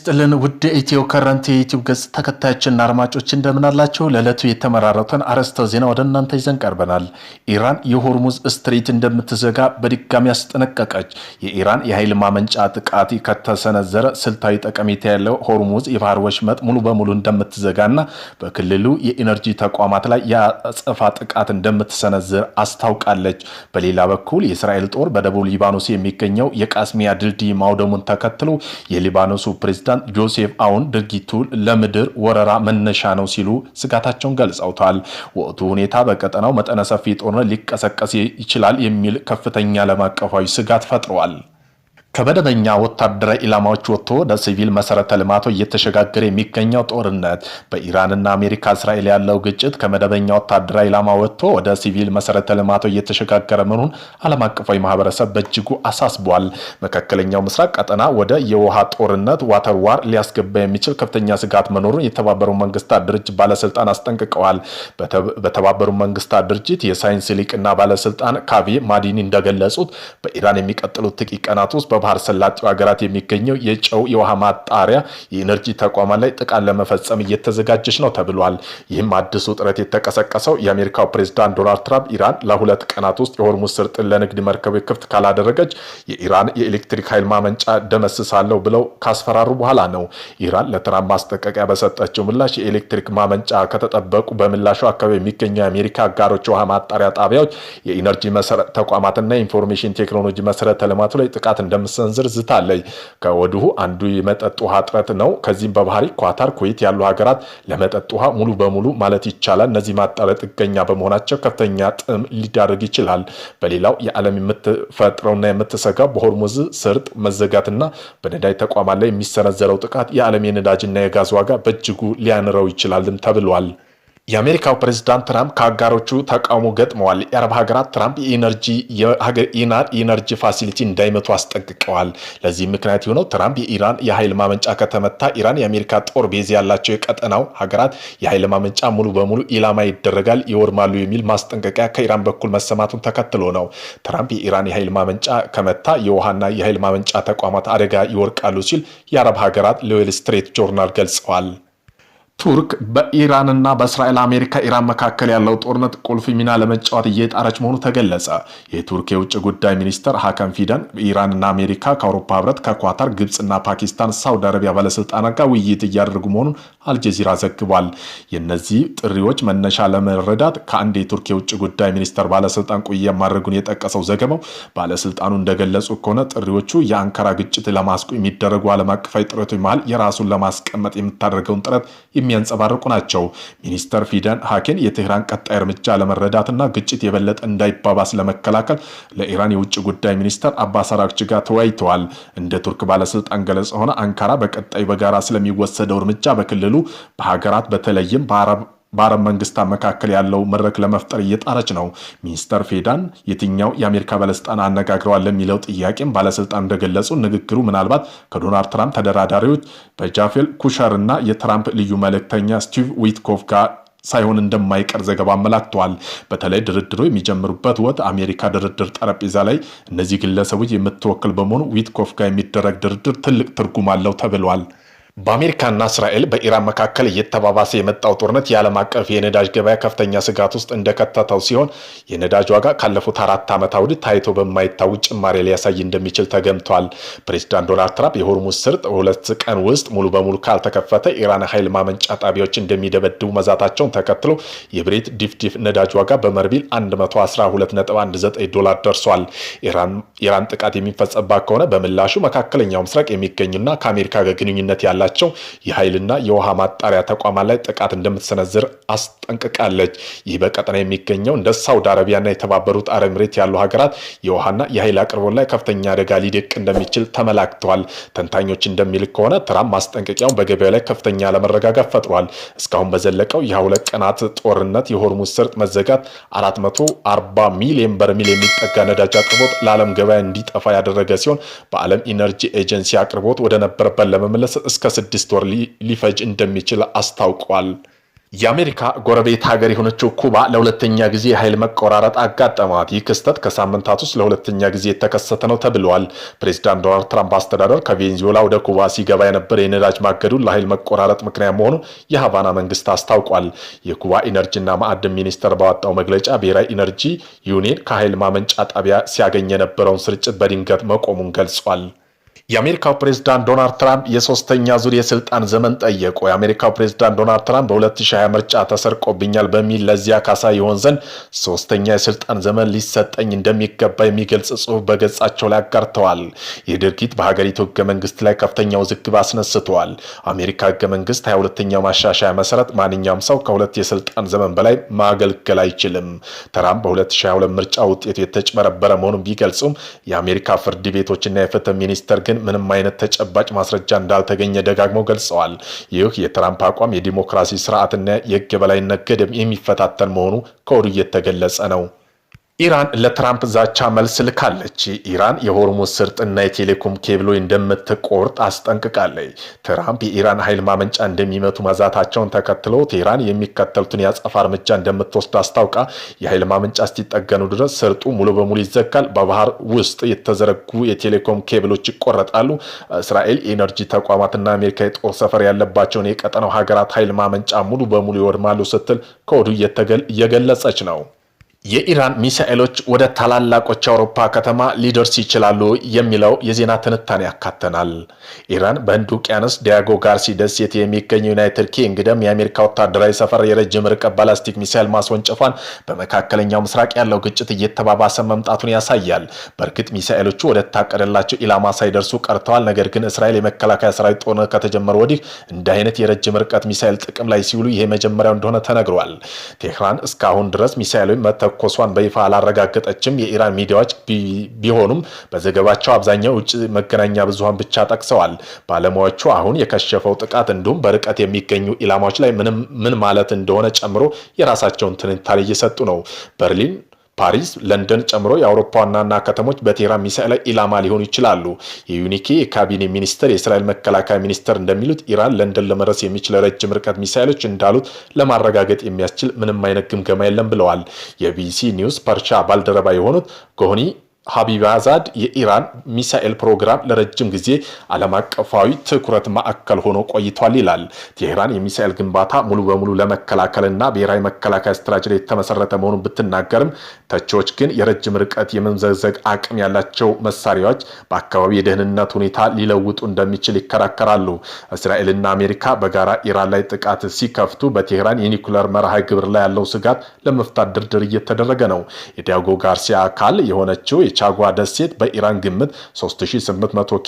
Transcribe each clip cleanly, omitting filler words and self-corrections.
ይስጥልን ውድ ኢትዮ ከረንት የዩቲዩብ ገጽ ተከታዮችና አድማጮች እንደምን አላችሁ? ለዕለቱ የተመራረጡን አርዕስተ ዜና ወደ እናንተ ይዘን ቀርበናል። ኢራን የሆርሙዝ ስትሬት እንደምትዘጋ በድጋሚ አስጠነቀቀች። የኢራን የኃይል ማመንጫ ጥቃት ከተሰነዘረ ስልታዊ ጠቀሜታ ያለው ሆርሙዝ የባህር ወሽመጥ ሙሉ በሙሉ እንደምትዘጋና በክልሉ የኢነርጂ ተቋማት ላይ የአጸፋ ጥቃት እንደምትሰነዝር አስታውቃለች። በሌላ በኩል የእስራኤል ጦር በደቡብ ሊባኖስ የሚገኘው የቃስሚያ ድልድይ ማውደሙን ተከትሎ የሊባኖሱ ፕሬዝዳንት ጆሴፍ አውን ድርጊቱ ለምድር ወረራ መነሻ ነው ሲሉ ስጋታቸውን ገልጸውታል። ወቅቱ ሁኔታ በቀጠናው መጠነ ሰፊ ጦርነት ሊቀሰቀስ ይችላል የሚል ከፍተኛ ዓለም አቀፋዊ ስጋት ፈጥሯል። ከመደበኛ ወታደራዊ ኢላማዎች ወጥቶ ወደ ሲቪል መሰረተ ልማቶች እየተሸጋገረ የሚገኘው ጦርነት በኢራንና አሜሪካ እስራኤል ያለው ግጭት ከመደበኛ ወታደራዊ ኢላማ ወጥቶ ወደ ሲቪል መሰረተ ልማቶች እየተሸጋገረ መሆኑን ዓለም አቀፋዊ ማህበረሰብ በእጅጉ አሳስቧል። መካከለኛው ምስራቅ ቀጠና ወደ የውሃ ጦርነት ዋተር ዋር ሊያስገባ የሚችል ከፍተኛ ስጋት መኖሩን የተባበሩት መንግስታት ድርጅት ባለስልጣን አስጠንቅቀዋል። በተባበሩት መንግስታት ድርጅት የሳይንስ ሊቅና ባለስልጣን ካቪ ማዲኒ እንደገለጹት በኢራን የሚቀጥሉት ጥቂት ቀናት ውስጥ ባህር ሰላጤው ሀገራት የሚገኘው የጨው የውሃ ማጣሪያ የኢነርጂ ተቋማት ላይ ጥቃት ለመፈጸም እየተዘጋጀች ነው ተብሏል። ይህም አዲሱ ጥረት የተቀሰቀሰው የአሜሪካው ፕሬዝዳንት ዶናልድ ትራምፕ ኢራን ለሁለት ቀናት ውስጥ የሆርሙዝ ሰርጥን ለንግድ መርከቦች ክፍት ካላደረገች የኢራን የኤሌክትሪክ ኃይል ማመንጫ ደመስሳለሁ ብለው ካስፈራሩ በኋላ ነው። ኢራን ለትራምፕ ማስጠንቀቂያ በሰጠችው ምላሽ የኤሌክትሪክ ማመንጫ ከተጠበቁ በምላሹ አካባቢ የሚገኙ የአሜሪካ አጋሮች የውሃ ማጣሪያ ጣቢያዎች፣ የኢነርጂ መሰረተ ተቋማትና የኢንፎርሜሽን ቴክኖሎጂ መሰረተ ልማቱ ላይ ጥቃት ሰንዝር ዝታለች። ከወዲሁ አንዱ የመጠጥ ውሃ እጥረት ነው። ከዚህም በባህሪ ኳታር፣ ኩዌት ያሉ ሀገራት ለመጠጥ ውሃ ሙሉ በሙሉ ማለት ይቻላል እነዚህ ማጣሪያ ጥገኛ በመሆናቸው ከፍተኛ ጥም ሊዳረግ ይችላል። በሌላው የዓለም የምትፈጥረውና የምትሰጋው በሆርሙዝ ሰርጥ መዘጋትና በነዳጅ ተቋማት ላይ የሚሰነዘረው ጥቃት የዓለም የነዳጅና የጋዝ ዋጋ በእጅጉ ሊያንረው ይችላልም ተብሏል። የአሜሪካው ፕሬዝዳንት ትራምፕ ከአጋሮቹ ተቃውሞ ገጥመዋል። የአረብ ሀገራት ትራምፕ የኢነርጂ ፋሲሊቲ እንዳይመቱ አስጠንቅቀዋል። ለዚህ ምክንያት የሆነው ትራምፕ የኢራን የኃይል ማመንጫ ከተመታ ኢራን የአሜሪካ ጦር ቤዝ ያላቸው የቀጠናው ሀገራት የኃይል ማመንጫ ሙሉ በሙሉ ኢላማ ይደረጋል፣ ይወድማሉ የሚል ማስጠንቀቂያ ከኢራን በኩል መሰማቱን ተከትሎ ነው። ትራምፕ የኢራን የኃይል ማመንጫ ከመታ የውሃና የኃይል ማመንጫ ተቋማት አደጋ ይወርቃሉ ሲል የአረብ ሀገራት ለዌል ስትሪት ጆርናል ገልጸዋል። ቱርክ በኢራንና በእስራኤል አሜሪካ ኢራን መካከል ያለው ጦርነት ቁልፍ ሚና ለመጫወት እየጣረች መሆኑ ተገለጸ። የቱርክ የውጭ ጉዳይ ሚኒስትር ሀካም ፊዳን ኢራንና አሜሪካ ከአውሮፓ ህብረት፣ ከኳታር፣ ግብፅና ፓኪስታን፣ ሳውዲ አረቢያ ባለስልጣናት ጋር ውይይት እያደረጉ መሆኑን አልጀዚራ ዘግቧል። የእነዚህ ጥሪዎች መነሻ ለመረዳት ከአንድ የቱርክ የውጭ ጉዳይ ሚኒስትር ባለስልጣን ቆይታ ማድረጉን የጠቀሰው ዘገባው ባለስልጣኑ እንደገለጹ ከሆነ ጥሪዎቹ የአንካራ ግጭት ለማስቆም የሚደረጉ ዓለም አቀፋዊ ጥረቶች መሃል የራሱን ለማስቀመጥ የምታደርገውን ጥረት የሚያንጸባርቁ ናቸው። ሚኒስተር ፊዳን ሀኬን የቴህራን ቀጣይ እርምጃ ለመረዳትና ግጭት የበለጠ እንዳይባባስ ለመከላከል ለኢራን የውጭ ጉዳይ ሚኒስተር አባስ አራግቺ ጋር ተወያይተዋል። እንደ ቱርክ ባለስልጣን ገለጻ ሆነ አንካራ በቀጣይ በጋራ ስለሚወሰደው እርምጃ በክልሉ በሀገራት በተለይም በአረብ መንግስታት መካከል ያለው መድረክ ለመፍጠር እየጣረች ነው። ሚኒስተር ፊዳን የትኛው የአሜሪካ ባለስልጣን አነጋግረዋል ለሚለው ጥያቄም ባለስልጣን እንደገለጹ ንግግሩ ምናልባት ከዶናልድ ትራምፕ ተደራዳሪዎች በጃፌል ኩሸር እና የትራምፕ ልዩ መልእክተኛ ስቲቭ ዊትኮፍ ጋር ሳይሆን እንደማይቀር ዘገባ አመላክተዋል። በተለይ ድርድሩ የሚጀምሩበት ወቅት አሜሪካ ድርድር ጠረጴዛ ላይ እነዚህ ግለሰቦች የምትወክል በመሆኑ ዊትኮፍ ጋር የሚደረግ ድርድር ትልቅ ትርጉም አለው ተብሏል። በአሜሪካና እስራኤል በኢራን መካከል እየተባባሰ የመጣው ጦርነት የዓለም አቀፍ የነዳጅ ገበያ ከፍተኛ ስጋት ውስጥ እንደከተተው ሲሆን የነዳጅ ዋጋ ካለፉት 4 ዓመታት ወዲህ ታይቶ በማይታወቅ ጭማሪ ሊያሳይ እንደሚችል ተገምቷል። ፕሬዝዳንት ዶናልድ ትራምፕ የሆርሙዝ ሰርጥ 2 ቀን ውስጥ ሙሉ በሙሉ ካልተከፈተ ኢራን ኃይል ማመንጫ ጣቢያዎች እንደሚደበድቡ መዛታቸውን ተከትሎ የብሬት ዲፍዲፍ ነዳጅ ዋጋ በበርሜል $112.19 ደርሷል። ኢራን ጥቃት የሚፈጸምባት ከሆነ በምላሹ መካከለኛው ምስራቅ የሚገኙና ከአሜሪካ ጋር ግንኙነት ያለ የኃይልና የውሃ ማጣሪያ ተቋማት ላይ ጥቃት እንደምትሰነዝር አስጠንቅቃለች። ይህ በቀጠና የሚገኘው እንደ ሳውዲ አረቢያና የተባበሩት አረብ ኤሚሬት ያሉ ሀገራት የውሃና የኃይል አቅርቦት ላይ ከፍተኛ አደጋ ሊደቅ እንደሚችል ተመላክተዋል። ተንታኞች እንደሚል ከሆነ ትራምፕ ማስጠንቀቂያውን በገበያው ላይ ከፍተኛ አለመረጋጋት ፈጥሯል። እስካሁን በዘለቀው የ2 ቀናት ጦርነት የሆርሙዝ ሰርጥ መዘጋት 440 ሚሊዮን በርሜል የሚጠጋ ነዳጅ አቅርቦት ለዓለም ገበያ እንዲጠፋ ያደረገ ሲሆን በዓለም ኢነርጂ ኤጀንሲ አቅርቦት ወደ ነበረበት ለመመለስ እስከ 6 ወር ሊፈጅ እንደሚችል አስታውቋል። የአሜሪካ ጎረቤት ሀገር የሆነችው ኩባ ለሁለተኛ ጊዜ የኃይል መቆራረጥ አጋጠማት። ይህ ክስተት ከሳምንታት ውስጥ ለሁለተኛ ጊዜ የተከሰተ ነው ተብሏል። ፕሬዚዳንት ዶናልድ ትራምፕ አስተዳደር ከቬንዙዌላ ወደ ኩባ ሲገባ የነበረ የነዳጅ ማገዱን ለኃይል መቆራረጥ ምክንያት መሆኑን የሃቫና መንግስት አስታውቋል። የኩባ ኢነርጂና ማዕድን ሚኒስቴር ባወጣው መግለጫ ብሔራዊ ኢነርጂ ዩኒየን ከኃይል ማመንጫ ጣቢያ ሲያገኝ የነበረውን ስርጭት በድንገት መቆሙን ገልጿል። የአሜሪካው ፕሬዝዳንት ዶናልድ ትራምፕ የሶስተኛ ዙር የስልጣን ዘመን ጠየቁ። የአሜሪካው ፕሬዝዳንት ዶናልድ ትራምፕ በ2020 ምርጫ ተሰርቆብኛል በሚል ለዚያ ካሳ ይሆን ዘንድ ሶስተኛ የስልጣን ዘመን ሊሰጠኝ እንደሚገባ የሚገልጽ ጽሑፍ በገጻቸው ላይ አጋርተዋል። ይህ ድርጊት በሀገሪቱ ህገ መንግስት ላይ ከፍተኛ ውዝግብ አስነስተዋል። አሜሪካ ህገ መንግስት 22ኛው ማሻሻያ መሰረት ማንኛውም ሰው ከሁለት የስልጣን ዘመን በላይ ማገልገል አይችልም። ትራምፕ በ2022 ምርጫ ውጤቱ የተጭበረበረ መሆኑን ቢገልጹም የአሜሪካ ፍርድ ቤቶችና የፍትህ ሚኒስቴር ግን ምንም አይነት ተጨባጭ ማስረጃ እንዳልተገኘ ደጋግመው ገልጸዋል። ይህ የትራምፕ አቋም የዲሞክራሲ ስርዓትና የህግ የበላይነት ገደብ የሚፈታተን መሆኑ ከወዲሁ እየተገለጸ ነው። ኢራን ለትራምፕ ዛቻ መልስ ልካለች። ኢራን የሆርሙዝ ስርጥና የቴሌኮም ኬብሎች እንደምትቆርጥ አስጠንቅቃለች። ትራምፕ የኢራን ኃይል ማመንጫ እንደሚመቱ መዛታቸውን ተከትሎ ቴህራን የሚከተሉትን የአጸፋ እርምጃ እንደምትወስድ አስታውቃ የኃይል ማመንጫ እስኪጠገኑ ድረስ ስርጡ ሙሉ በሙሉ ይዘጋል፣ በባህር ውስጥ የተዘረጉ የቴሌኮም ኬብሎች ይቆረጣሉ፣ እስራኤል የኤነርጂ ተቋማትና አሜሪካ የጦር ሰፈር ያለባቸውን የቀጠናው ሀገራት ኃይል ማመንጫ ሙሉ በሙሉ ይወድማሉ ስትል ከወዲሁ እየገለጸች ነው። የኢራን ሚሳኤሎች ወደ ታላላቆች አውሮፓ ከተማ ሊደርስ ይችላሉ የሚለው የዜና ትንታኔ ያካተናል። ኢራን በህንድ ውቅያኖስ ዲያጎ ጋርሲ ደሴት የሚገኝ ዩናይትድ ኪንግደም የአሜሪካ ወታደራዊ ሰፈር የረጅም ርቀት ባላስቲክ ሚሳኤል ማስወንጨፏን በመካከለኛው ምስራቅ ያለው ግጭት እየተባባሰ መምጣቱን ያሳያል። በእርግጥ ሚሳኤሎቹ ወደ ታቀደላቸው ኢላማ ሳይደርሱ ቀርተዋል። ነገር ግን እስራኤል የመከላከያ ሰራዊት ጦርነት ከተጀመረ ወዲህ እንደ አይነት የረጅም ርቀት ሚሳኤል ጥቅም ላይ ሲውሉ ይሄ መጀመሪያው እንደሆነ ተነግሯል። ቴህራን እስካሁን ድረስ ሚሳኤሎች ኮሷን በይፋ አላረጋገጠችም። የኢራን ሚዲያዎች ቢሆኑም በዘገባቸው አብዛኛው ውጭ መገናኛ ብዙሃን ብቻ ጠቅሰዋል። ባለሙያዎቹ አሁን የከሸፈው ጥቃት እንዲሁም በርቀት የሚገኙ ኢላማዎች ላይ ምን ማለት እንደሆነ ጨምሮ የራሳቸውን ትንታኔ እየሰጡ ነው። በርሊን፣ ፓሪስ፣ ለንደን ጨምሮ የአውሮፓ ዋና ከተሞች በቴህራን ሚሳኤል ኢላማ ሊሆኑ ይችላሉ። የዩኒኬ የካቢኔ ሚኒስትር የእስራኤል መከላከያ ሚኒስትር እንደሚሉት ኢራን ለንደን ለመድረስ የሚችል ረጅም ርቀት ሚሳኤሎች እንዳሉት ለማረጋገጥ የሚያስችል ምንም አይነት ግምገማ የለም ብለዋል። የቢቢሲ ኒውስ ፐርሻ ባልደረባ የሆኑት ጎኒ ሀቢባዛድ የኢራን ሚሳኤል ፕሮግራም ለረጅም ጊዜ ዓለም አቀፋዊ ትኩረት ማዕከል ሆኖ ቆይቷል ይላል። ቴህራን የሚሳኤል ግንባታ ሙሉ በሙሉ ለመከላከልና ብሔራዊ መከላከያ ስትራቴጂ ላይ የተመሰረተ መሆኑን ብትናገርም ተቺዎች ግን የረጅም ርቀት የመምዘግዘግ አቅም ያላቸው መሳሪያዎች በአካባቢ የደህንነት ሁኔታ ሊለውጡ እንደሚችል ይከራከራሉ። እስራኤልና አሜሪካ በጋራ ኢራን ላይ ጥቃት ሲከፍቱ በቴህራን የኒኩለር መርሃ ግብር ላይ ያለው ስጋት ለመፍታት ድርድር እየተደረገ ነው። የዲያጎ ጋርሲያ አካል የሆነችው የቻጓ ደሴት በኢራን ግምት 3800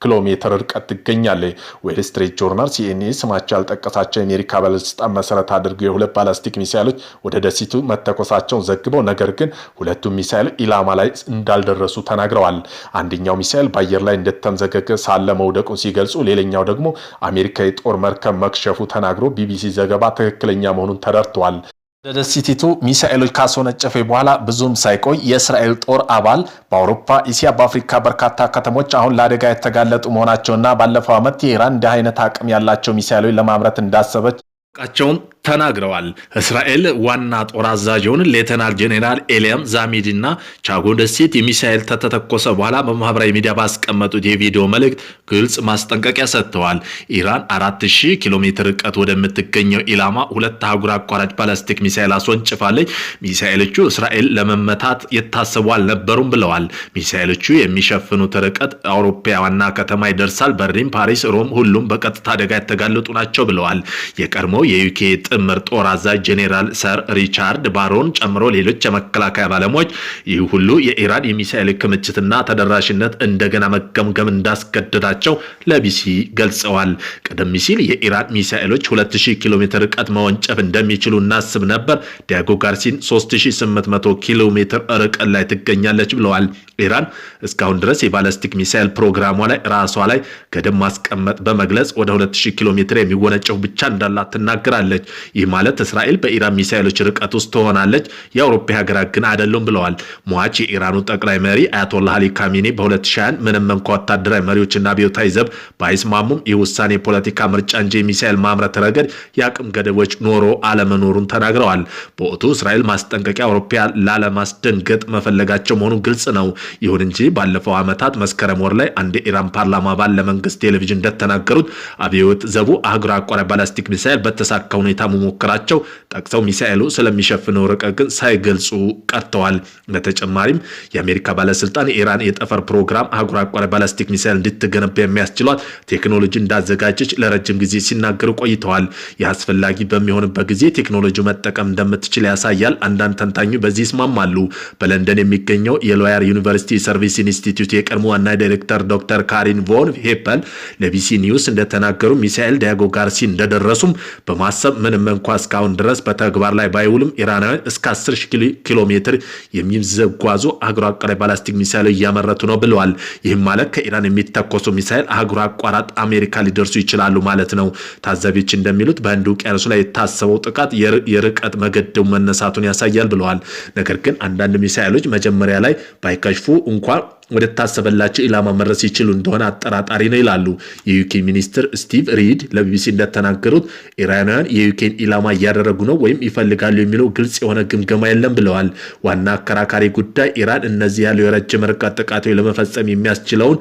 ኪሎ ሜትር ርቀት ትገኛለች። ዌል ስትሪት ጆርናል ሲኤንኤ ስማቸው ያልጠቀሳቸው የአሜሪካ ባለስልጣን መሰረት አድርገው የሁለት ባላስቲክ ሚሳኤሎች ወደ ደሴቱ መተኮሳቸውን ዘግበው ነገር ግን ሁለቱም ሚሳኤል ኢላማ ላይ እንዳልደረሱ ተናግረዋል። አንደኛው ሚሳኤል በአየር ላይ እንደተምዘገገ ሳለ መውደቁን ሲገልጹ፣ ሌላኛው ደግሞ አሜሪካ የጦር መርከብ መክሸፉ ተናግሮ ቢቢሲ ዘገባ ትክክለኛ መሆኑን ተረድተዋል። ደሴቲቱ ሚሳኤሎች ካስወነጨፈ በኋላ ብዙም ሳይቆይ የእስራኤል ጦር አባል በአውሮፓ፣ እስያ፣ በአፍሪካ በርካታ ከተሞች አሁን ለአደጋ የተጋለጡ መሆናቸውና ባለፈው ዓመት የኢራን እንዲህ አይነት አቅም ያላቸው ሚሳኤሎች ለማምረት እንዳሰበች ቃቸውን ተናግረዋል። እስራኤል ዋና ጦር አዛዥውን ሌተናል ጄኔራል ኤልያም ዛሚድና ቻጎ ደሴት የሚሳኤል ተተኮሰ በኋላ በማህበራዊ ሚዲያ ባስቀመጡት የቪዲዮ መልእክት ግልጽ ማስጠንቀቂያ ሰጥተዋል። ኢራን 4000 ኪሎ ሜትር ርቀት ወደምትገኘው ኢላማ ሁለት አህጉር አቋራጭ ባላስቲክ ሚሳኤል አስወንጭፋለች። ሚሳኤሎቹ እስራኤል ለመመታት የታሰቡ አልነበሩም ብለዋል። ሚሳኤሎቹ የሚሸፍኑት ርቀት አውሮፓ ዋና ከተማ ይደርሳል። በርሊን፣ ፓሪስ፣ ሮም ሁሉም በቀጥታ አደጋ የተጋለጡ ናቸው ብለዋል። የቀድሞ የዩኬ ጥምር ጦር አዛዥ ጄኔራል ሰር ሪቻርድ ባሮን ጨምሮ ሌሎች የመከላከያ ባለሙያዎች ይህ ሁሉ የኢራን የሚሳኤል ክምችትና ተደራሽነት እንደገና መገምገም እንዳስገደዳቸው ለቢሲ ገልጸዋል። ቀደም ሲል የኢራን ሚሳኤሎች 2000 ኪሎ ሜትር ርቀት መወንጨፍ እንደሚችሉ እናስብ ነበር። ዲያጎ ጋርሲን 3800 ኪሎ ሜትር ርቀት ላይ ትገኛለች ብለዋል። ኢራን እስካሁን ድረስ የባላስቲክ ሚሳኤል ፕሮግራሟ ላይ ራሷ ላይ ገደብ ማስቀመጥ በመግለጽ ወደ 2000 ኪሎ ሜትር የሚወነጨፍ ብቻ እንዳላት ትናገራለች። ይህ ማለት እስራኤል በኢራን ሚሳኤሎች ርቀት ውስጥ ትሆናለች፣ የአውሮፓ ሀገራት ግን አይደሉም ብለዋል። ሟች የኢራኑ ጠቅላይ መሪ አያቶላህ አሊ ካሚኒ በ2021 ምንም እንኳ ወታደራዊ መሪዎችና አብዮታዊ ዘብ ባይስማሙም ይህ ውሳኔ የፖለቲካ ምርጫ እንጂ የሚሳኤል ማምረት ረገድ የአቅም ገደቦች ኖሮ አለመኖሩን ተናግረዋል። በወቅቱ እስራኤል ማስጠንቀቂያ አውሮፓ ላለማስደንገጥ መፈለጋቸው መሆኑ ግልጽ ነው። ይሁን እንጂ ባለፈው ዓመታት መስከረም ወር ላይ አንድ የኢራን ፓርላማ አባል ለመንግስት ቴሌቪዥን እንደተናገሩት አብዮት ዘቡ አህጉር አቋራጭ ባላስቲክ ሚሳኤል በተሳካ ሁኔታ መሞከራቸው ጠቅሰው ሚሳኤሉ ስለሚሸፍነው ርቀት ግን ሳይገልጹ ቀርተዋል። በተጨማሪም የአሜሪካ ባለስልጣን የኢራን የጠፈር ፕሮግራም አህጉር አቋራጭ ባላስቲክ ሚሳኤል እንድትገነባ የሚያስችሏት ቴክኖሎጂ እንዳዘጋጀች ለረጅም ጊዜ ሲናገሩ ቆይተዋል። የአስፈላጊ በሚሆንበት ጊዜ ቴክኖሎጂ መጠቀም እንደምትችል ያሳያል። አንዳንድ ተንታኙ በዚህ ይስማማሉ። በለንደን የሚገኘው የሎየር ዩኒቨርሲቲ ሰርቪስ ኢንስቲትዩት የቀድሞ ዋና ዳይሬክተር ዶክተር ካሪን ቮን ሄፐል ለቢሲ ኒውስ እንደተናገሩ ሚሳኤል ዲያጎ ጋርሲ እንደደረሱም በማሰብ ምንም እንኳ እስካሁን ድረስ በተግባር ላይ ባይውልም ኢራናውያን እስከ 10 ኪሎ ሜትር የሚዘጓዙ አህጉር አቋራጭ ባላስቲክ ሚሳኤል እያመረቱ ነው ብለዋል። ይህም ማለት ከኢራን የሚተኮሱ ሚሳኤል አህጉር አቋራጭ አሜሪካ ሊደርሱ ይችላሉ ማለት ነው። ታዛቢዎች እንደሚሉት በህንድ ውቅያኖስ ላይ የታሰበው ጥቃት የርቀት መገደቡ መነሳቱን ያሳያል ብለዋል። ነገር ግን አንዳንድ ሚሳኤሎች መጀመሪያ ላይ ባይከሽፉ እንኳን ወደ ታሰበላቸው ኢላማ መድረስ ይችሉ እንደሆነ አጠራጣሪ ነው ይላሉ። የዩኬ ሚኒስትር ስቲቭ ሪድ ለቢቢሲ እንደተናገሩት ኢራናውያን የዩኬን ኢላማ እያደረጉ ነው ወይም ይፈልጋሉ የሚለው ግልጽ የሆነ ግምገማ የለም ብለዋል። ዋና አከራካሪ ጉዳይ ኢራን እነዚህ ያለው የረጅም ርቀት ጥቃቶች ለመፈጸም የሚያስችለውን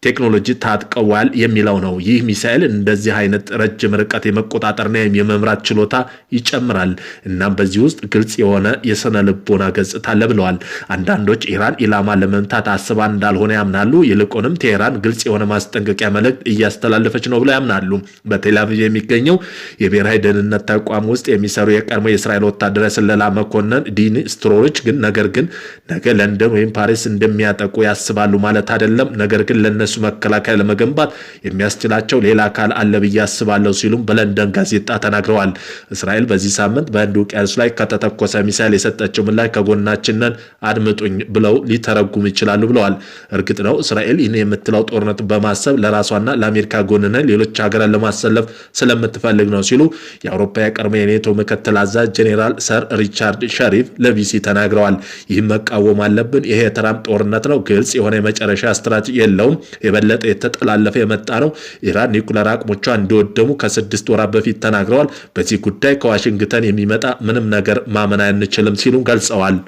ቴክኖሎጂ ታጥቀዋል የሚለው ነው። ይህ ሚሳኤል እንደዚህ አይነት ረጅም ርቀት የመቆጣጠርና የመምራት ችሎታ ይጨምራል። እናም በዚህ ውስጥ ግልጽ የሆነ የስነ ልቦና ገጽታ አለ ብለዋል። አንዳንዶች ኢራን ኢላማ ለመምታት አስባ እንዳልሆነ ያምናሉ። ይልቁንም ቴህራን ግልጽ የሆነ ማስጠንቀቂያ መልእክት እያስተላለፈች ነው ብለው ያምናሉ። በቴል አቪቭ የሚገኘው የብሔራዊ ደህንነት ተቋም ውስጥ የሚሰሩ የቀድሞ የእስራኤል ወታደራዊ ስለላ መኮንን ዲን ስትሮች ግን ነገ ለንደን ወይም ፓሪስ እንደሚያጠቁ ያስባሉ ማለት አይደለም። ነገር ግን ለነሱ መከላከያ ለመገንባት የሚያስችላቸው ሌላ አካል አለ ብዬ አስባለሁ ሲሉም በለንደን ጋዜጣ ተናግረዋል። እስራኤል በዚህ ሳምንት በህንድ ውቅያኖስ ላይ ከተተኮሰ ሚሳኤል የሰጠችው ምላሽ ከጎናችን ነን አድምጡኝ ብለው ሊተረጉም ይችላሉ ብለዋል። እርግጥ ነው እስራኤል ይህን የምትለው ጦርነት በማሰብ ለራሷና ለአሜሪካ ጎንነ ሌሎች ሀገራት ለማሰለፍ ስለምትፈልግ ነው ሲሉ የአውሮፓ የቀድሞ የኔቶ ምክትል አዛዥ ጄኔራል ሰር ሪቻርድ ሸሪፍ ለቢሲ ተናግረዋል። ይህም መቃወም አለብን። ይሄ የትራምፕ ጦርነት ነው። ግልጽ የሆነ የመጨረሻ ስትራቴጂ የለውም። የበለጠ የተጠላለፈ የመጣ ነው። ኢራን ኒውክሌር አቅሞቿ እንደወደሙ ከ6 ወራት በፊት ተናግረዋል። በዚህ ጉዳይ ከዋሽንግተን የሚመጣ ምንም ነገር ማመን አንችልም ሲሉ ገልጸዋል።